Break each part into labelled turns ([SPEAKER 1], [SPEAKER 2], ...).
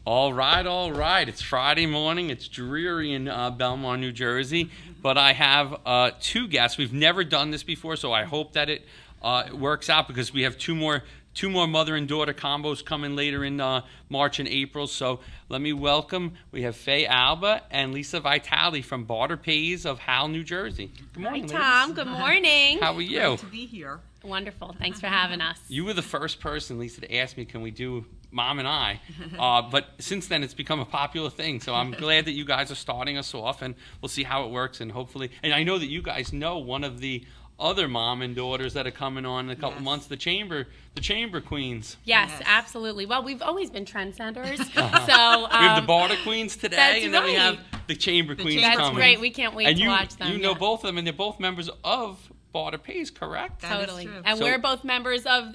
[SPEAKER 1] All right. It's Friday morning. It's dreary in Belmar, New Jersey, but I have two guests. We've never done this before, so I hope that it works out because we have two more mother and daughter combos coming later in March and April. So let me welcome. We have Faye Alba and Lisa Vitale from Barter Pays of Howell, New Jersey. Good morning,
[SPEAKER 2] Hi, Tom.
[SPEAKER 1] ladies.
[SPEAKER 2] Good morning.
[SPEAKER 1] How are you?
[SPEAKER 3] Great to be here.
[SPEAKER 2] Wonderful. Thanks for having us.
[SPEAKER 1] You were the first person, Lisa, to ask me, can we do Mom and I? But since then, it's become a popular thing. So I'm glad that you guys are starting us off, and we'll see how it works. And hopefully, and I know that you guys know one of the other mom and daughters that are coming on in a couple months, the chamber queens.
[SPEAKER 2] Yes, absolutely. Well, we've always been trendsetters. So
[SPEAKER 1] we have the Barter queens today, and then we have the chamber queens
[SPEAKER 2] That's
[SPEAKER 1] coming.
[SPEAKER 2] great. We can't wait to watch them.
[SPEAKER 1] You know both of them, and they're both members of Barter Pays, correct?
[SPEAKER 2] Totally.
[SPEAKER 3] That is true.
[SPEAKER 2] And we're both members of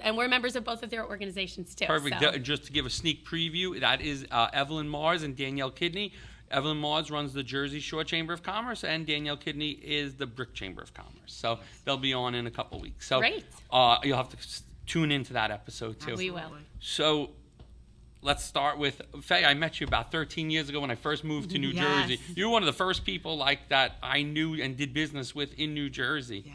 [SPEAKER 2] both of their organizations too.
[SPEAKER 1] Perfect.
[SPEAKER 2] So.
[SPEAKER 1] Just to give a sneak preview, that is Evelyn Mars and Danielle Kidney. Evelyn Mars runs the Jersey Shore Chamber of Commerce, and Danielle Kidney is the Brick Chamber of Commerce. So they'll be on in a couple weeks. So
[SPEAKER 2] Great.
[SPEAKER 1] You'll have to tune into that episode too.
[SPEAKER 2] We will.
[SPEAKER 1] So let's start with Faye. I met you about 13 years ago when I first moved to New Jersey. You were one of the first people like that I knew and did business with in New Jersey.
[SPEAKER 3] Yes.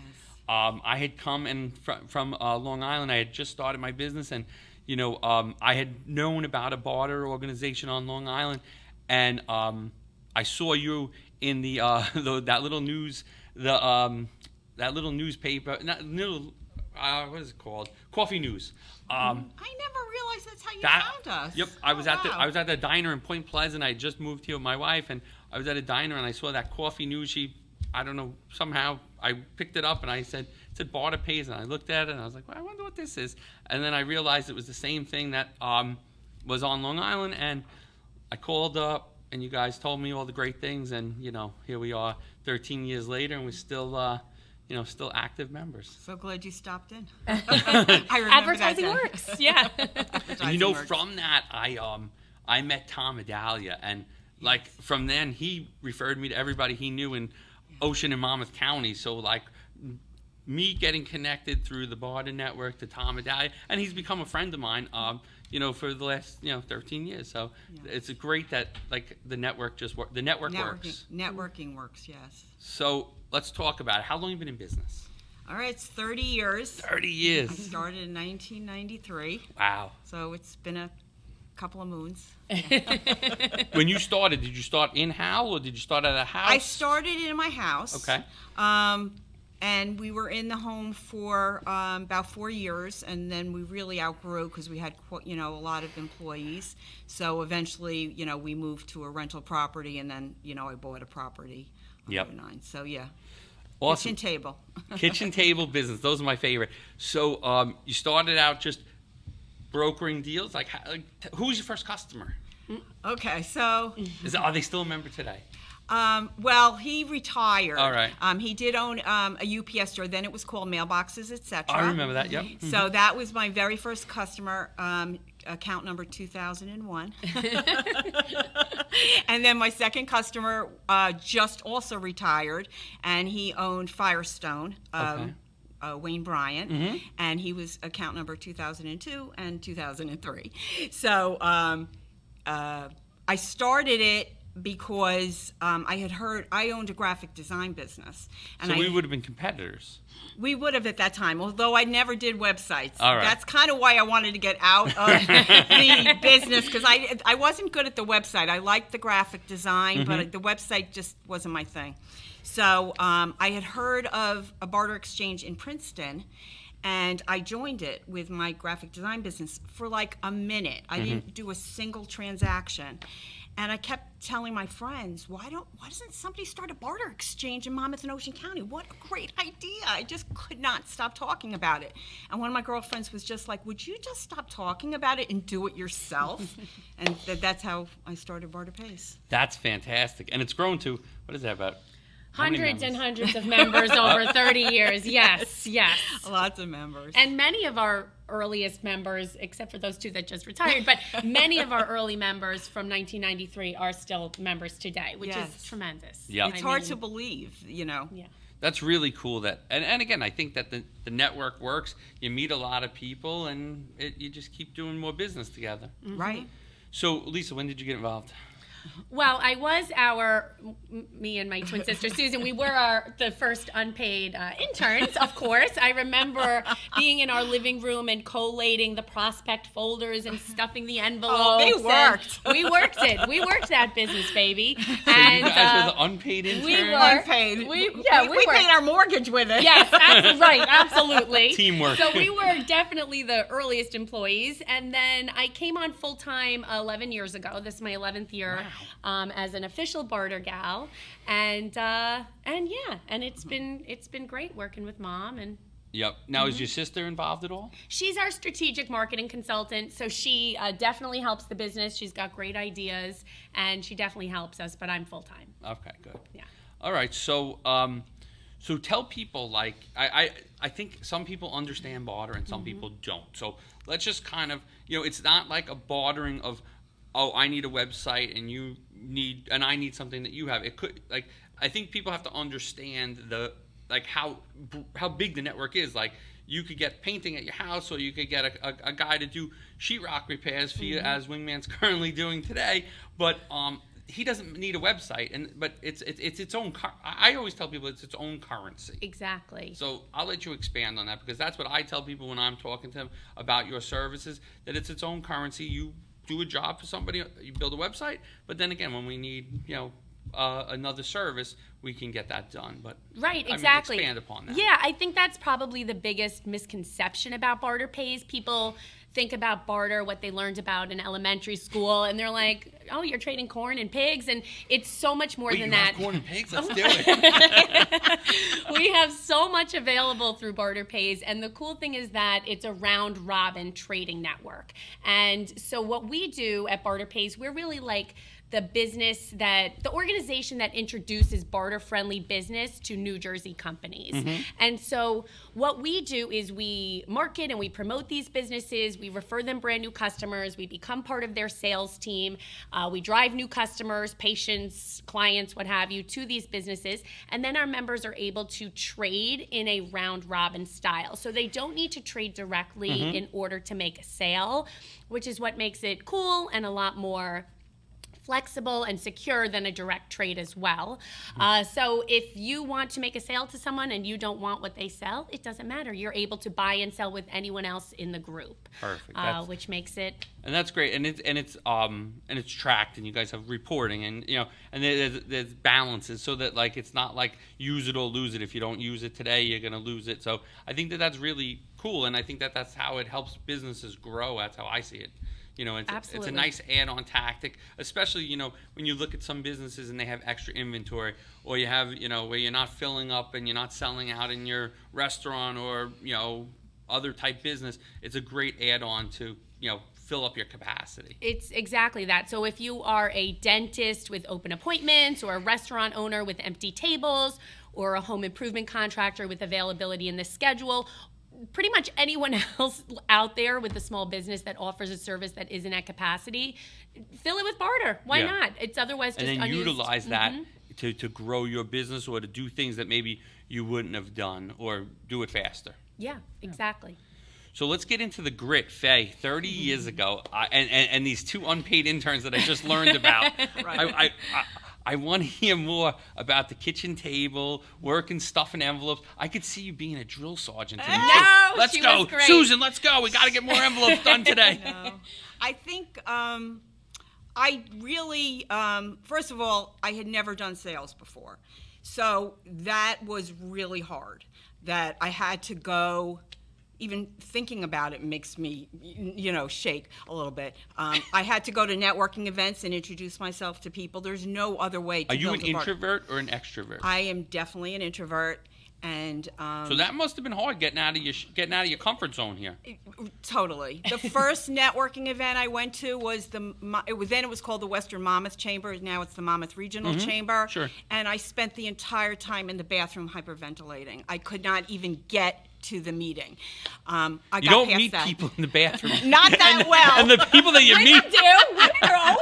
[SPEAKER 1] I had come in from Long Island. I had just started my business, and I had known about a barter organization on Long Island, and I saw you in the that little newspaper, what is it called? Coffee News.
[SPEAKER 3] I never realized that's how you found us.
[SPEAKER 1] Yep, I was at the diner in Point Pleasant. I had just moved here with my wife, and I was at a diner, and I saw that Coffee News. I don't know, somehow I picked it up and it said Barter Pays, and I looked at it and I was like, well, I wonder what this is. And then I realized it was the same thing that was on Long Island, and I called up and you guys told me all the great things, and here we are 13 years later, and we're still still active members.
[SPEAKER 3] So glad you stopped in. I remember
[SPEAKER 2] Advertising
[SPEAKER 3] that
[SPEAKER 2] works. Yeah.
[SPEAKER 1] And from that I met Tom Adalia, and like from then he referred me to everybody he knew in Ocean and Monmouth County. So like me getting connected through the Barter Network to Tom Adalia, and he's become a friend of mine, for the last 13 years. So it's great that like the network works.
[SPEAKER 3] Networking works, yes.
[SPEAKER 1] So let's talk about it. How long have you been in business?
[SPEAKER 3] All right, it's 30 years.
[SPEAKER 1] 30 years.
[SPEAKER 3] I started in 1993.
[SPEAKER 1] Wow.
[SPEAKER 3] So it's been a couple of moons.
[SPEAKER 1] When you started, did you start in Howell or did you start at a house?
[SPEAKER 3] I started in my house.
[SPEAKER 1] Okay.
[SPEAKER 3] And we were in the home for about 4 years, and then we really outgrew because we had a lot of employees. So eventually, we moved to a rental property, and then I bought a property.
[SPEAKER 1] Yep.
[SPEAKER 3] So yeah.
[SPEAKER 1] Awesome.
[SPEAKER 3] Kitchen table.
[SPEAKER 1] Kitchen table business. Those are my favorite. So you started out just brokering deals. Like who was your first customer?
[SPEAKER 3] Okay, so
[SPEAKER 1] Are they still a member today?
[SPEAKER 3] Well, he retired.
[SPEAKER 1] All right.
[SPEAKER 3] He did own a UPS store. Then it was called Mailboxes, etc.
[SPEAKER 1] I remember that. Yep.
[SPEAKER 3] So that was my very first customer, account number 2001. And then my second customer just also retired, and he owned Firestone. Wayne Bryant, and he was account number 2002 and 2003. So I started it because I had heard I owned a graphic design business. And
[SPEAKER 1] so we would have been competitors.
[SPEAKER 3] We would have at that time, although I never did websites.
[SPEAKER 1] All right.
[SPEAKER 3] That's kind of why I wanted to get out of the business, because I wasn't good at the website. I liked the graphic design, but the website just wasn't my thing. So I had heard of a barter exchange in Princeton, and I joined it with my graphic design business for like a minute. I didn't do a single transaction. And I kept telling my friends, why doesn't somebody start a barter exchange in Monmouth and Ocean County? What a great idea. I just could not stop talking about it. And one of my girlfriends was just like, would you just stop talking about it and do it yourself? And that's how I started Barter Pays.
[SPEAKER 1] That's fantastic. And it's grown to, what is that about?
[SPEAKER 2] Hundreds and hundreds of members over 30 years. Yes.
[SPEAKER 3] Lots of members.
[SPEAKER 2] And many of our earliest members, except for those two that just retired, but many of our early members from 1993 are still members today, which is tremendous.
[SPEAKER 1] Yeah.
[SPEAKER 3] It's hard to believe, Yeah.
[SPEAKER 1] That's really cool. And again, I think that the network works. You meet a lot of people, and you just keep doing more business together.
[SPEAKER 3] Right.
[SPEAKER 1] So, Lisa, when did you get involved?
[SPEAKER 2] Well, I was me and my twin sister Susan, we were the first unpaid interns, of course. I remember being in our living room and collating the prospect folders and stuffing the envelopes.
[SPEAKER 3] Oh, they worked.
[SPEAKER 2] We worked it. We worked that business, baby.
[SPEAKER 1] So
[SPEAKER 2] And
[SPEAKER 1] you guys were the unpaid interns?
[SPEAKER 2] we were.
[SPEAKER 3] Unpaid.
[SPEAKER 2] We
[SPEAKER 3] We
[SPEAKER 2] were.
[SPEAKER 3] paid our mortgage with it.
[SPEAKER 2] Yes, right, absolutely.
[SPEAKER 1] Teamwork.
[SPEAKER 2] So we were definitely the earliest employees, and then I came on full time 11 years ago. This is my 11th year as an official Barter gal, and it's been great working with Mom. And
[SPEAKER 1] Yep. Now, is your sister involved at all?
[SPEAKER 2] she's our strategic marketing consultant, so she definitely helps the business. She's got great ideas, and she definitely helps us. But I'm full time.
[SPEAKER 1] Okay, good.
[SPEAKER 2] Yeah.
[SPEAKER 1] All right, so so tell people, like, I think some people understand barter and some people don't. So let's just kind of, it's not like a bartering of, oh, I need a website and I need something that you have. It could, like, I think people have to understand how big the network is. Like, you could get painting at your house, or you could get a guy to do sheetrock repairs for you, as Wingman's currently doing today. But he doesn't need a website, but it's its own. I always tell people it's its own currency.
[SPEAKER 2] Exactly.
[SPEAKER 1] So I'll let you expand on that, because that's what I tell people when I'm talking to them about your services. That it's its own currency. You do a job for somebody, you build a website, but then again, when we need another service, we can get that done. But
[SPEAKER 2] right, exactly.
[SPEAKER 1] Expand upon that.
[SPEAKER 2] Yeah, I think that's probably the biggest misconception about Barter Pays. People think about barter, what they learned about in elementary school, and they're like, oh, you're trading corn and pigs, and it's so much more than that.
[SPEAKER 1] Corn and pigs? Let's do it.
[SPEAKER 2] We have so much available through Barter Pays, and the cool thing is that it's a round-robin trading network. And so what we do at Barter Pays, we're really like the organization that introduces barter-friendly business to New Jersey companies. And so what we do is we market and we promote these businesses, we refer them brand new customers, we become part of their sales team, we drive new customers, patients, clients, what have you, to these businesses, and then our members are able to trade in a round-robin style. So they don't need to trade directly in order to make a sale, which is what makes it cool and a lot more flexible and secure than a direct trade as well. So if you want to make a sale to someone and you don't want what they sell, it doesn't matter. You're able to buy and sell with anyone else in the group.
[SPEAKER 1] Perfect.
[SPEAKER 2] Which makes it.
[SPEAKER 1] And that's great. And it's tracked, and you guys have reporting, and and there's balances, so that, like, it's not like use it or lose it. If you don't use it today, you're gonna lose it. So I think that's really cool, and I think that's how it helps businesses grow. That's how I see it. It's a nice add-on tactic, especially, when you look at some businesses and they have extra inventory, or you have, where you're not filling up and you're not selling out in your restaurant or, other type business. It's a great add-on to, fill up your capacity.
[SPEAKER 2] It's exactly that. So if you are a dentist with open appointments, or a restaurant owner with empty tables, or a home improvement contractor with availability in the schedule, pretty much anyone else out there with a small business that offers a service that isn't at capacity, fill it with barter. Why not? It's otherwise just
[SPEAKER 1] and then
[SPEAKER 2] unused.
[SPEAKER 1] Utilize that to grow your business, or to do things that maybe you wouldn't have done, or do it faster.
[SPEAKER 2] Yeah, exactly.
[SPEAKER 1] So let's get into the grit, Faye. 30 years ago, and these two unpaid interns that I just learned about.
[SPEAKER 3] Right.
[SPEAKER 1] I want to hear more about the kitchen table, working, stuffing envelopes. I could see you being a drill sergeant. Let's
[SPEAKER 2] she
[SPEAKER 1] go.
[SPEAKER 2] was great.
[SPEAKER 1] Susan, let's go. We got to get more envelopes done today.
[SPEAKER 3] I think I really, first of all, I had never done sales before. So that was really hard, that I had to go. Even thinking about it makes me, shake a little bit. I had to go to networking events and introduce myself to people. There's no other way to
[SPEAKER 1] Are you
[SPEAKER 3] build
[SPEAKER 1] an introvert or an extrovert?
[SPEAKER 3] I am definitely an introvert, and
[SPEAKER 1] so that must have been hard getting out of your comfort zone here.
[SPEAKER 3] Totally. The first networking event I went to was it was called the Western Monmouth Chamber. Now it's the Monmouth Regional Chamber.
[SPEAKER 1] Sure.
[SPEAKER 3] And I spent the entire time in the bathroom hyperventulating. I could not even get to the meeting.
[SPEAKER 1] You don't meet people in the bathroom.
[SPEAKER 3] Not that well.
[SPEAKER 1] And the people that you meet.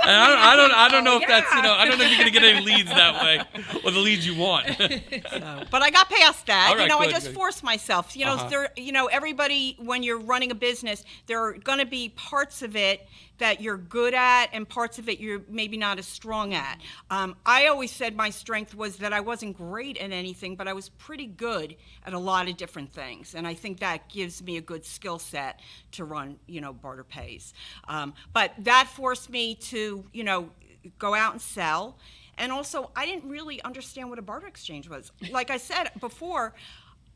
[SPEAKER 1] I don't know if that's, I don't know if you're going to get any leads that way, or the leads you want.
[SPEAKER 3] But I got past that.
[SPEAKER 1] All right,
[SPEAKER 3] I
[SPEAKER 1] good,
[SPEAKER 3] just
[SPEAKER 1] good.
[SPEAKER 3] forced myself. There, everybody, when you're running a business, there are going to be parts of it that you're good at and parts of it you're maybe not as strong at. I always said my strength was that I wasn't great at anything, but I was pretty good at a lot of different things. And I think that gives me a good skill set to run, Barter Pays. But that forced me to, go out and sell. And also, I didn't really understand what a barter exchange was. Like I said before,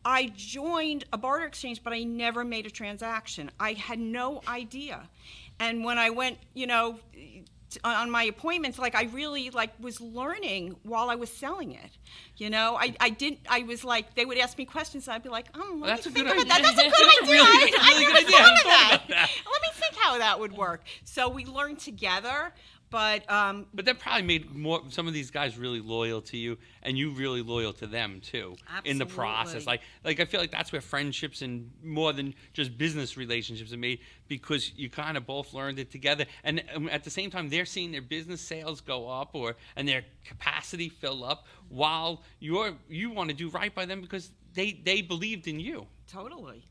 [SPEAKER 3] I joined a barter exchange, but I never made a transaction. I had no idea. And when I went, on my appointments, I really was learning while I was selling it. I was like, they would ask me questions, and I'd be like,
[SPEAKER 1] That's a good
[SPEAKER 3] idea.
[SPEAKER 1] idea.
[SPEAKER 3] That's a good idea. I
[SPEAKER 1] Really
[SPEAKER 3] never
[SPEAKER 1] good idea.
[SPEAKER 3] thought of
[SPEAKER 1] I hadn't thought
[SPEAKER 3] that.
[SPEAKER 1] about that.
[SPEAKER 3] Let me think how that would work. So we learned together. But
[SPEAKER 1] that probably made some of these guys really loyal to you, and you really loyal to them too.
[SPEAKER 3] Absolutely.
[SPEAKER 1] In the process. Like I feel like that's where friendships and more than just business relationships are made, because you kind of both learned it together, and at the same time they're seeing their business sales go up and their capacity fill up, while you want to do right by them because they believed in you.
[SPEAKER 3] Totally.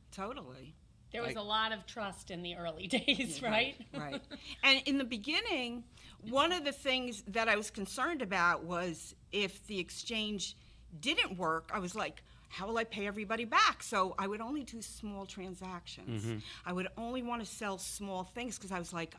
[SPEAKER 2] There was a lot of trust in the early days, right?
[SPEAKER 3] Right. And in the beginning, one of the things that I was concerned about was if the exchange didn't work, I was like, how will I pay everybody back? So I would only do small transactions.
[SPEAKER 1] Mm-hmm.
[SPEAKER 3] I would only want to sell small things because I was like,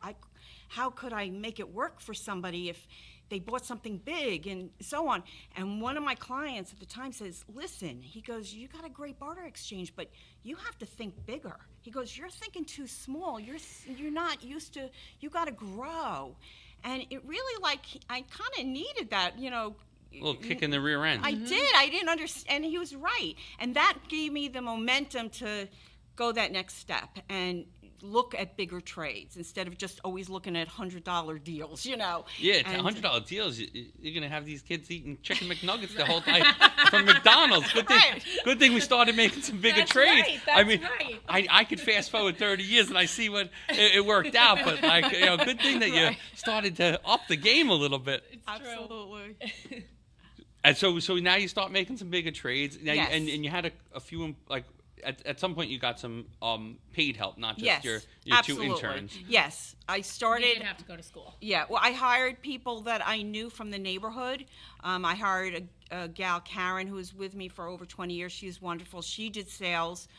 [SPEAKER 3] how could I make it work for somebody if they bought something big and so on? And one of my clients at the time says, listen, he goes, you got a great barter exchange, but you have to think bigger. He goes, you're thinking too small. You're not used to, you got to grow. And it really I kind of needed that,
[SPEAKER 1] A little kick in the rear end.
[SPEAKER 3] I did. I didn't understand. And he was right. And that gave me the momentum to go that next step and look at bigger trades instead of just always looking at $100 deals,
[SPEAKER 1] Yeah, it's $100 deals. You're going to have these kids eating chicken McNuggets the whole time from McDonald's. Good thing we started making some bigger trades.
[SPEAKER 2] Right, that's right.
[SPEAKER 1] I could fast forward 30 years and I see what it worked out, but good thing that you started to up the game a little bit.
[SPEAKER 2] It's
[SPEAKER 3] Absolutely.
[SPEAKER 1] And so now you start making some bigger trades. Now
[SPEAKER 3] Yes.
[SPEAKER 1] and you had a few, at some point you got some paid help, not just
[SPEAKER 3] Yes,
[SPEAKER 1] your
[SPEAKER 3] absolutely.
[SPEAKER 1] 2 interns.
[SPEAKER 3] Yes, I
[SPEAKER 2] You
[SPEAKER 3] started.
[SPEAKER 2] did have to go to school.
[SPEAKER 3] Yeah, well, I hired people that I knew from the neighborhood. I hired a gal, Karen, who was with me for over 20 years. She's wonderful. She did sales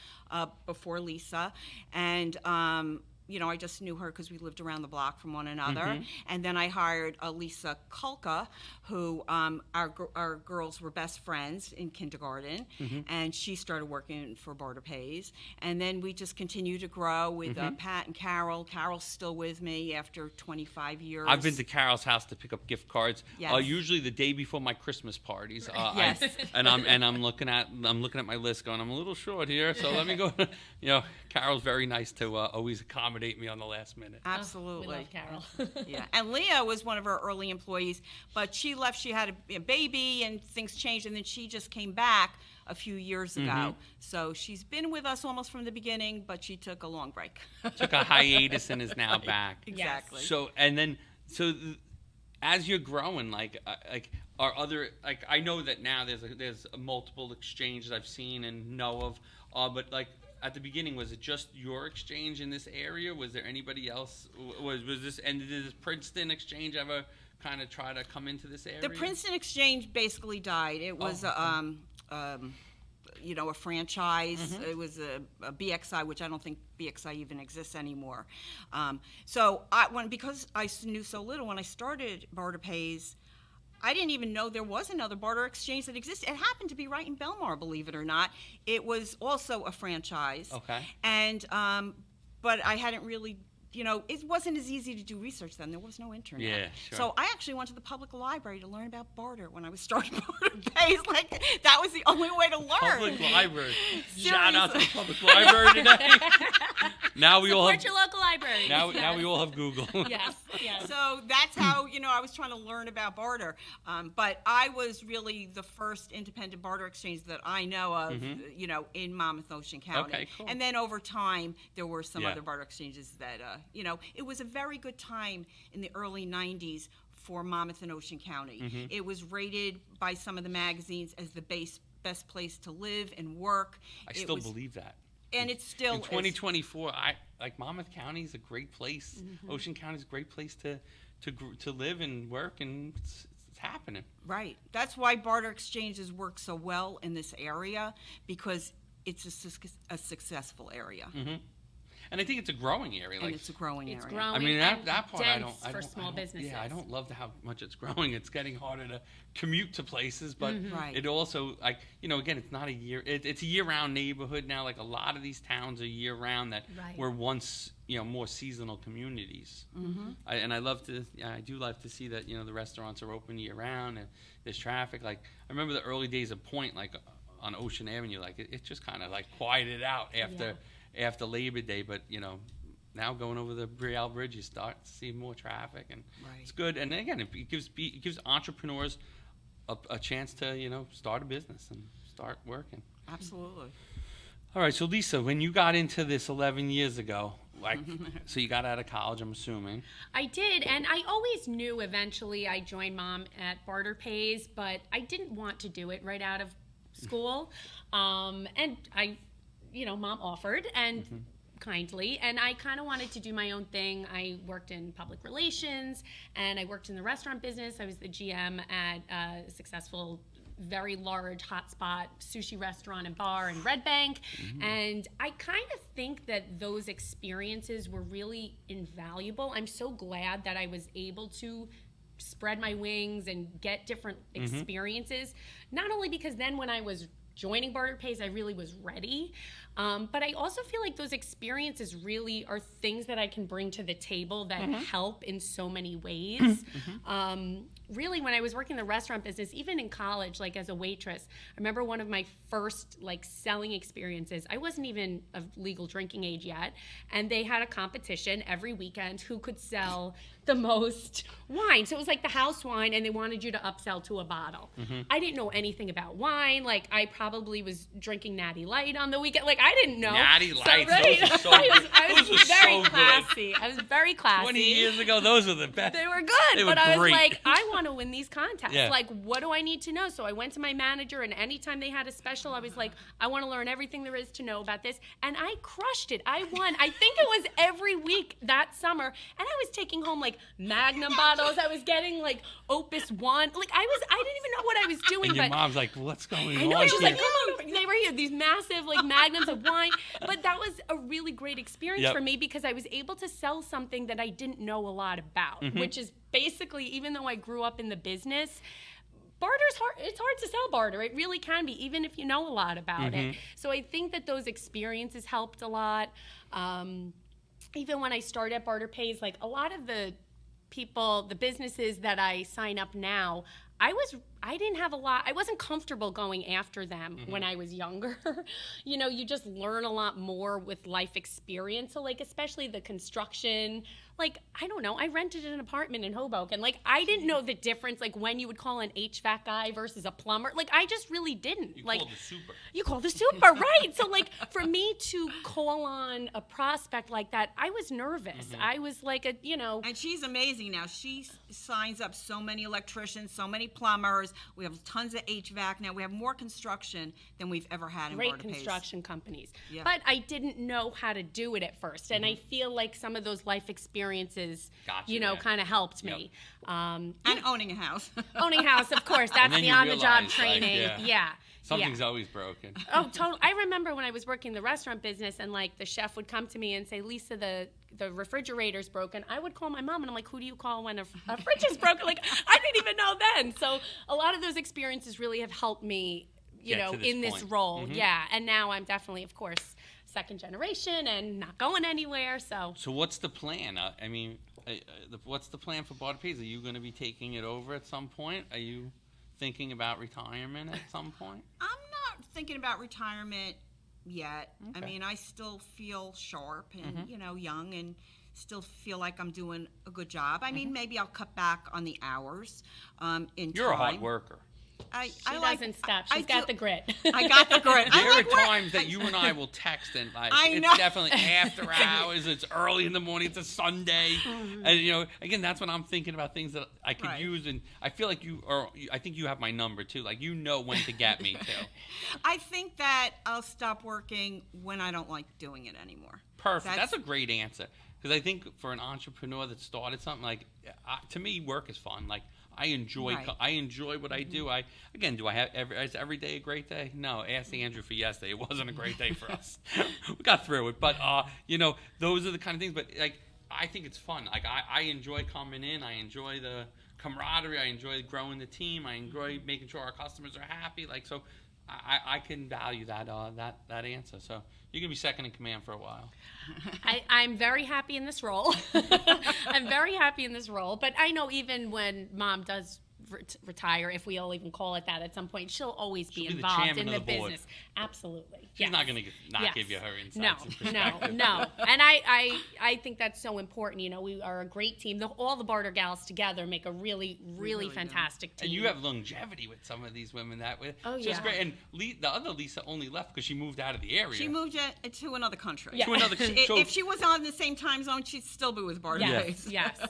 [SPEAKER 3] before Lisa, and I just knew her because we lived around the block from one another.
[SPEAKER 1] Mm-hmm.
[SPEAKER 3] And then I hired Lisa Kulka, who our girls were best friends in kindergarten,
[SPEAKER 1] Mm-hmm.
[SPEAKER 3] and she started working for Barter Pays. And then we just continued to grow with
[SPEAKER 1] Mm-hmm.
[SPEAKER 3] Pat and Carol. Carol's still with me after 25 years.
[SPEAKER 1] I've been to Carol's house to pick up gift cards.
[SPEAKER 3] Yes.
[SPEAKER 1] Usually the day before my Christmas parties.
[SPEAKER 3] Yes.
[SPEAKER 1] I'm looking at my list, going, I'm a little short here, so let me go. Carol's very nice to always accommodate me on the last minute.
[SPEAKER 3] Absolutely.
[SPEAKER 2] We love Carol.
[SPEAKER 3] Yeah, and Leah was one of our early employees, but she left. She had a baby, and things changed, and then she just came back a few years ago.
[SPEAKER 1] Mm-hmm.
[SPEAKER 3] So she's been with us almost from the beginning, but she took a long break.
[SPEAKER 1] Took a hiatus and is now back.
[SPEAKER 3] Exactly.
[SPEAKER 1] So as you're growing, are other, I know that now there's multiple exchanges I've seen and know of, but at the beginning, was it just your exchange in this area? Was there anybody else? Was this, and did this Princeton exchange ever kind of try to come into this area?
[SPEAKER 3] The Princeton Exchange basically died. It was a franchise.
[SPEAKER 1] Mm-hmm.
[SPEAKER 3] It was a BXI, which I don't think BXI even exists anymore. So because I knew so little when I started Barter Pays, I didn't even know there was another barter exchange that existed. It happened to be right in Belmar, believe it or not. It was also a franchise.
[SPEAKER 1] Okay.
[SPEAKER 3] And but I hadn't really, it wasn't as easy to do research then. There was no internet.
[SPEAKER 1] Yeah, sure.
[SPEAKER 3] So I actually went to the public library to learn about barter when I was starting Barter Pays. That was the only way to learn.
[SPEAKER 1] Public library. Shout out to the
[SPEAKER 3] Seriously.
[SPEAKER 1] public library today. Now we all
[SPEAKER 2] Support
[SPEAKER 1] have.
[SPEAKER 2] your local library.
[SPEAKER 1] Now we all have Google.
[SPEAKER 2] Yes.
[SPEAKER 3] So that's how, I was trying to learn about barter. But I was really the first independent barter exchange that I know of, in Monmouth, Ocean County.
[SPEAKER 1] Okay, cool.
[SPEAKER 3] And then over time, there were some
[SPEAKER 1] Yeah.
[SPEAKER 3] other barter exchanges that, it was a very good time in the early 90s for Monmouth and Ocean County.
[SPEAKER 1] Mm-hmm.
[SPEAKER 3] It was rated by some of the magazines as the best place to live and work.
[SPEAKER 1] I still believe that.
[SPEAKER 3] And it still
[SPEAKER 1] In
[SPEAKER 3] is.
[SPEAKER 1] 2024, like Monmouth County is a great place. Ocean County is a great place to live and work, and it's happening.
[SPEAKER 3] Right. That's why barter exchanges work so well in this area, because it's a successful area.
[SPEAKER 1] And I think it's a growing area.
[SPEAKER 3] And it's a growing
[SPEAKER 2] It's
[SPEAKER 3] area.
[SPEAKER 2] growing.
[SPEAKER 1] I mean,
[SPEAKER 2] and
[SPEAKER 1] that part
[SPEAKER 2] dense
[SPEAKER 1] I
[SPEAKER 2] for
[SPEAKER 1] don't,
[SPEAKER 2] small
[SPEAKER 1] I don't-
[SPEAKER 2] businesses.
[SPEAKER 1] Yeah, I don't love how much it's growing. It's getting harder to commute to places, but
[SPEAKER 3] Right.
[SPEAKER 1] it also, like, again, it's not a it's a year-round neighborhood now. Like, a lot of these towns are year-round that
[SPEAKER 2] Right.
[SPEAKER 1] were once, more seasonal communities. I do love to see that, the restaurants are open year-round and there's traffic. Like, I remember the early days of Point, like, on Ocean Avenue, like, it just kind of, like, quieted out after Labor Day, but, now going over the Brielle Bridge, you start to see more traffic, and it's good. And again, it gives entrepreneurs a chance to start a business and start working.
[SPEAKER 3] Absolutely.
[SPEAKER 1] All right, so Lisa, when you got into this 11 years ago, like, so you got out of college, I'm assuming.
[SPEAKER 2] I did, and I always knew eventually I joined Mom at Barter Pays, but I didn't want to do it right out of school. And Mom offered, and kindly, and I kind of wanted to do my own thing. I worked in public relations, and I worked in the restaurant business. I was the GM at a successful, very large hotspot sushi restaurant and bar in Red Bank. And I kind of think that those experiences were really invaluable. I'm so glad that I was able to spread my wings and get different experiences, not only because then when I was joining Barter Pays, I really was ready. But I also feel like those experiences really are things that I can bring to the table that help in so many ways. Really, when I was working in the restaurant business, even in college, like as a waitress, I remember one of my first selling experiences. I wasn't even of legal drinking age yet, and they had a competition every weekend who could sell the most wine. So it was like the house wine, and they wanted you to upsell to a bottle. I didn't know anything about wine. Like, I probably was drinking Natty Light on the weekend. Like, I didn't know.
[SPEAKER 1] Natty Lights,
[SPEAKER 2] right?
[SPEAKER 1] those are so
[SPEAKER 2] I was
[SPEAKER 1] good. Those are
[SPEAKER 2] very
[SPEAKER 1] so good.
[SPEAKER 2] classy. I was very classy.
[SPEAKER 1] 20 years ago, those were the best.
[SPEAKER 2] They were good,
[SPEAKER 1] They were
[SPEAKER 2] but I was
[SPEAKER 1] great.
[SPEAKER 2] like, I want to win these contests.
[SPEAKER 1] Yeah.
[SPEAKER 2] Like, what do I need to know? So I went to my manager, and anytime they had a special, I was like, I want to learn everything there is to know about this. And I crushed it. I won. I think it was every week that summer. And I was taking home Magnum bottles. I was getting Opus 1. I didn't even know what I was doing.
[SPEAKER 1] And your
[SPEAKER 2] but
[SPEAKER 1] mom's like, what's going
[SPEAKER 2] I know,
[SPEAKER 1] on
[SPEAKER 2] she was
[SPEAKER 1] here?
[SPEAKER 2] like, come on. They were here, these massive magnums of wine. But that was a really great experience for me, because I was able to sell something that I didn't know a lot about, which is basically, even though I grew up in the business, barter's hard. It's hard to sell barter. It really can be, even if you know a lot about it. So I think that those experiences helped a lot. Even when I started at Barter Pays, a lot of the people, the businesses that I sign up now, I didn't have a lot. I wasn't comfortable going after them when I was younger. You just learn a lot more with life experience. So especially the construction, I don't know. I rented an apartment in Hoboken. I didn't know the difference, when you would call an HVAC guy versus a plumber. I just really didn't.
[SPEAKER 1] You called the super.
[SPEAKER 2] You call the super, right? So for me to call on a prospect like that, I was nervous. I was
[SPEAKER 3] And she's amazing now. She signs up so many electricians, so many plumbers. We have tons of HVAC now. We have more construction than we've ever had in
[SPEAKER 2] great
[SPEAKER 3] Barter Pays.
[SPEAKER 2] construction companies.
[SPEAKER 3] Yeah.
[SPEAKER 2] But I didn't know how to do it at first. And I feel like some of those life experiences, kind of helped me.
[SPEAKER 3] And owning a house.
[SPEAKER 2] Owning a house, of course. That's
[SPEAKER 1] then
[SPEAKER 2] the
[SPEAKER 1] you
[SPEAKER 2] on-the-job
[SPEAKER 1] realize,
[SPEAKER 2] training. Yeah.
[SPEAKER 1] Something's always broken.
[SPEAKER 2] Oh, totally. I remember when I was working the restaurant business, and the chef would come to me and say, Lisa, the refrigerator's broken. I would call my mom, and I'm like, who do you call when a fridge is broken? I didn't even know then. So a lot of those experiences really have helped me, in this role. Yeah. And now I'm definitely, of course, second generation and not going anywhere. So
[SPEAKER 1] what's the plan? What's the plan for Barter Pays? Are you going to be taking it over at some point? Are you thinking about retirement at some point?
[SPEAKER 3] I'm not thinking about retirement yet.
[SPEAKER 1] Okay.
[SPEAKER 3] I mean, I still feel sharp and, young, and still feel like I'm doing a good job. I mean, maybe I'll cut back on the hours
[SPEAKER 1] You're a hard worker.
[SPEAKER 2] she doesn't stop. She's got the grit.
[SPEAKER 3] I got the grit.
[SPEAKER 1] There are times that you and I will text, and it's
[SPEAKER 3] know.
[SPEAKER 1] definitely after hours. It's early in the morning. It's a Sunday, and again, that's when I'm thinking about things that I could use. And I feel like I think you have my number too. When to get me too.
[SPEAKER 3] I think that I'll stop working when I don't like doing it anymore.
[SPEAKER 1] Perfect. That's a great answer. Because I think for an entrepreneur that started something, like, to me, work is fun. Like, I enjoy what I do. Do I have is every day a great day? No. Ask Andrew for yesterday. It wasn't a great day for us. We got through it. But, those are the kind of things. But, like, I think it's fun. Like, I enjoy coming in. I enjoy the camaraderie. I enjoy growing the team. I enjoy making sure our customers are happy. Like, so I can value that answer. So you're gonna be second in command for a while.
[SPEAKER 2] I'm very happy in this role. I'm very happy in this role. But I know even when Mom does retire, if we'll even call it that at some point, she'll always be involved in the business. Absolutely.
[SPEAKER 1] She's not going to give you her insights.
[SPEAKER 2] No. And I think that's so important. We are a great team. All the Barter gals together make a really fantastic team.
[SPEAKER 1] And you have longevity with some of these women just great. And the other Lisa only left because she moved out of the area.
[SPEAKER 3] She moved to another country.
[SPEAKER 1] Yeah. To another country.
[SPEAKER 3] If she was on the same time zone, she'd still be with Barter Pays.
[SPEAKER 2] Yes.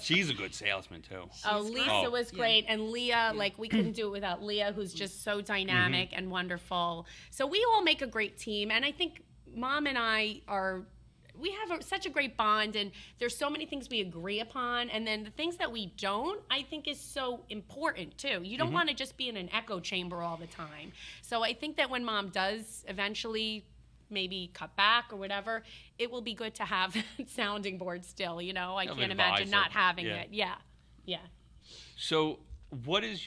[SPEAKER 1] She's a good salesman too.
[SPEAKER 2] Lisa was great. And Leah, we couldn't do it without Leah, who's just so dynamic and wonderful. So we all make a great team. And I think Mom and I we have such a great bond, and there's so many things we agree upon. And then the things that we don't, I think is so important too. You don't want to just be in an echo chamber all the time. So I think that when Mom does eventually maybe cut back or whatever, it will be good to have sounding board still. I can't imagine not having it. Yeah.
[SPEAKER 1] So what is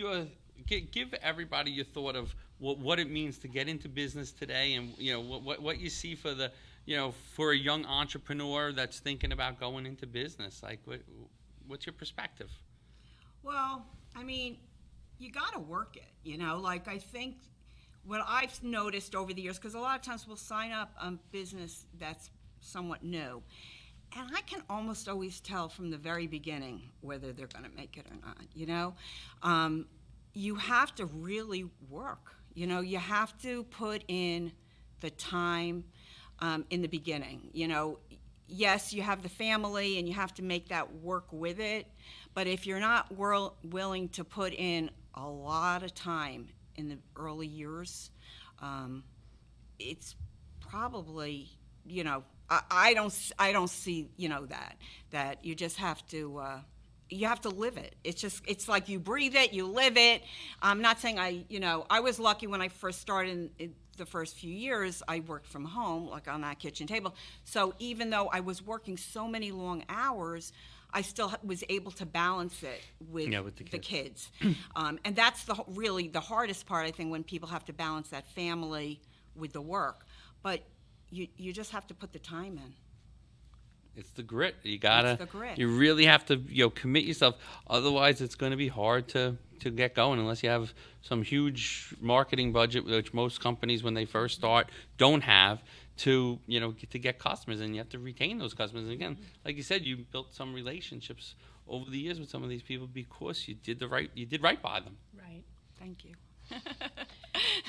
[SPEAKER 1] give everybody your thought of what it means to get into business today, and what you see for the for a young entrepreneur that's thinking about going into business. Like, what's your perspective?
[SPEAKER 3] Well, I mean, you got to work it. I think what I've noticed over the years, because a lot of times we'll sign up on business that's somewhat new, and I can almost always tell from the very beginning whether they're going to make it or not. You have to really work. You have to put in the time in the beginning. Yes, you have the family and you have to make that work with it. But if you're not willing to put in a lot of time in the early years, it's probably, I don't see, that you just have to, you have to live it. It's like you breathe it, you live it. I'm not saying I was lucky when I first started in the first few years. I worked from home, like on that kitchen table. So even though I was working so many long hours, I still was able to balance it with the kids. And that's really the hardest part, I think, when people have to balance that family with the work. But you just have to put the time in.
[SPEAKER 1] It's the grit. You gotta.
[SPEAKER 3] It's the grit.
[SPEAKER 1] You really have to, commit yourself. Otherwise, it's going to be hard to get going unless you have some huge marketing budget, which most companies, when they first start, don't have to get customers, and you have to retain those customers. And again, like you said, you built some relationships over the years with some of these people because you did right by them.
[SPEAKER 2] Right.
[SPEAKER 3] Thank you.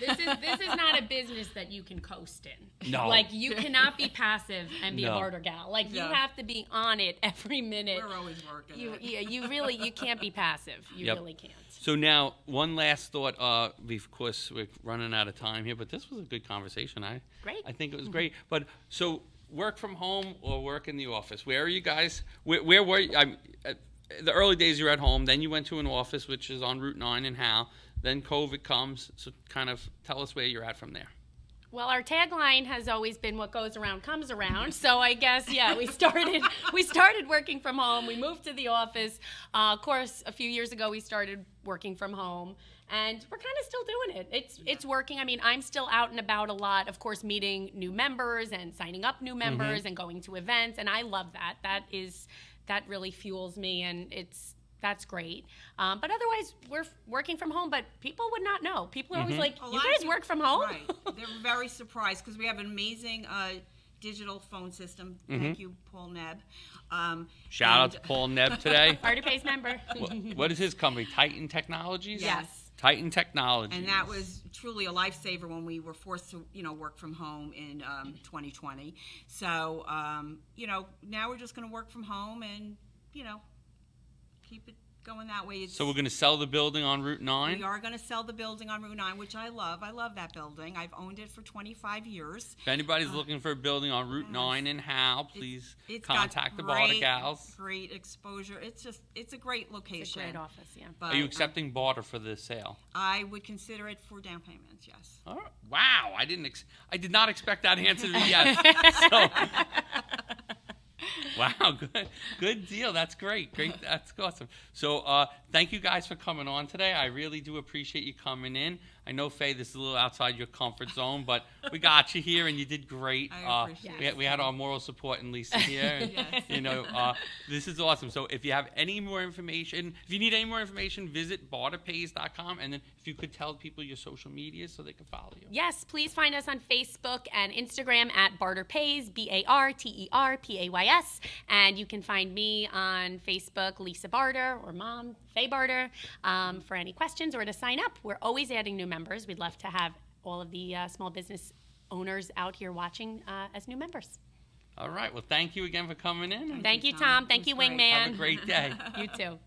[SPEAKER 2] This is not a business that you can coast in.
[SPEAKER 1] No.
[SPEAKER 2] You cannot be passive and be a barter gal. You have to be on it every minute.
[SPEAKER 3] We're always working.
[SPEAKER 2] You can't be passive. You really can't.
[SPEAKER 1] So now, one last thought. Of course, we're running out of time here, but this was a good conversation.
[SPEAKER 2] Great.
[SPEAKER 1] I think it was great. But so, work from home or work in the office? Where are you guys? Where were you? The early days you were at home. Then you went to an office, which is on Route 9 in Howell. Then COVID comes, so kind of tell us where you're at from there.
[SPEAKER 2] Well, our tagline has always been "What goes around comes around." So I guess we started working from home. We moved to the office. Of course, a few years ago we started working from home, and we're kind of still doing it. It's working. I mean, I'm still out and about a lot. Of course, meeting new members and signing up new members and going to events, and I love that. That really fuels me, and that's great. But otherwise, we're working from home, but people would not know. People are always like, you guys work from home?
[SPEAKER 3] Right. They're very surprised because we have an amazing digital phone system. Thank you, Paul Nebb.
[SPEAKER 1] Shout out to Paul Nebb today.
[SPEAKER 2] Barter Pays member.
[SPEAKER 1] What is his company? Titan Technologies?
[SPEAKER 3] Yes.
[SPEAKER 1] Titan Technologies.
[SPEAKER 3] And that was truly a lifesaver when we were forced to, work from home in 2020. So, now we're just going to work from home and, keep it going that way.
[SPEAKER 1] So we're going to sell the building on Route 9?
[SPEAKER 3] We are going to sell the building on Route 9, which I love. I love that building. I've owned it for 25 years.
[SPEAKER 1] If anybody's looking for a building on Route 9 in Hal, please
[SPEAKER 3] It's
[SPEAKER 1] contact the
[SPEAKER 3] got
[SPEAKER 1] Barter gals.
[SPEAKER 3] great exposure. It's a great location.
[SPEAKER 2] It's a great office, yeah.
[SPEAKER 3] But
[SPEAKER 1] Are you accepting barter for the sale?
[SPEAKER 3] I would consider it for down payments, yes.
[SPEAKER 1] All right. Wow, I did not expect that answer to be yes. So, wow, good deal. That's great. That's awesome. So, thank you guys for coming on today. I really do appreciate you coming in. I know, Faye, this is a little outside your comfort zone, but we got you here, and you did great.
[SPEAKER 3] I appreciate it.
[SPEAKER 1] We had our moral support in Lisa here. And,
[SPEAKER 3] Yes.
[SPEAKER 1] you know, this is awesome. So if you have any more information, if you need any more information, visit barterpays.com, and then if you could tell people your social media so they can follow you.
[SPEAKER 2] Yes, please find us on Facebook and Instagram at Barter Pays, BARTERPAYS. And you can find me on Facebook, Lisa Barter, or Mom, Faye Barter, for any questions or to sign up. We're always adding new members. We'd love to have all of the small business owners out here watching as new members.
[SPEAKER 1] All right. Well, thank you again for coming in.
[SPEAKER 2] Thank you, Tom. Thank
[SPEAKER 3] It
[SPEAKER 2] you,
[SPEAKER 3] was great.
[SPEAKER 2] Wingman.
[SPEAKER 1] Have a great day.
[SPEAKER 2] You too.